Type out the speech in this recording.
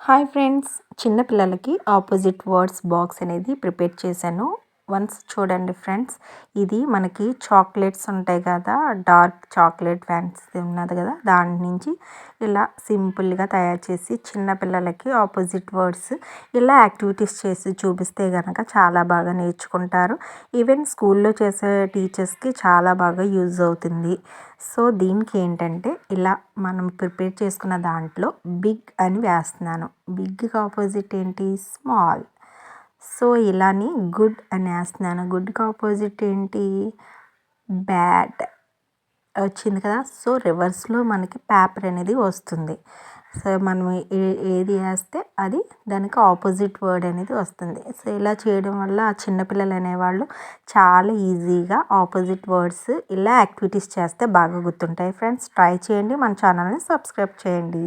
Hi friends, చిన్న పిల్లలకి opposite words box అనేది ప్రిపేర్ చేశాను. వన్స్ చూడండి ఫ్రెండ్స్, ఇది మనకి చాక్లెట్స్ ఉంటాయి కదా, డార్క్ చాక్లెట్ ఫ్యాన్సీ ఉన్నది కదా, దాని నుంచి ఇలా సింపుల్గా తయారు చేసి చిన్న పిల్లలకి ఆపోజిట్ వర్డ్స్ ఇలా యాక్టివిటీస్ చేసి చూపిస్తే కనుక చాలా బాగా నేర్చుకుంటారు. ఈవెన్ స్కూల్లో చేసే టీచర్స్కి చాలా బాగా యూజ్ అవుతుంది. సో దీనికి ఏంటంటే ఇలా మనం ప్రిపేర్ చేసుకున్న దాంట్లో బిగ్ అని వేస్తున్నాను. బిగ్కి ఆపోజిట్ ఏంటి? స్మాల్. సో ఇలాని గుడ్ అని వేస్తున్నాను. గుడ్కి ఆపోజిట్ ఏంటి? బ్యాడ్ వచ్చింది కదా. సో రివర్స్లో మనకి పేపర్ అనేది వస్తుంది. సో మనం ఏది వేస్తే అది దానికి ఆపోజిట్ వర్డ్ అనేది వస్తుంది. సో ఇలా చేయడం వల్ల ఆ చిన్నపిల్లలు అనేవాళ్ళు చాలా ఈజీగా ఆపోజిట్ వర్డ్స్ ఇలా యాక్టివిటీస్ చేస్తే బాగా గుర్తుంటాయి. ఫ్రెండ్స్, ట్రై చేయండి. మన ఛానల్ని సబ్స్క్రైబ్ చేయండి.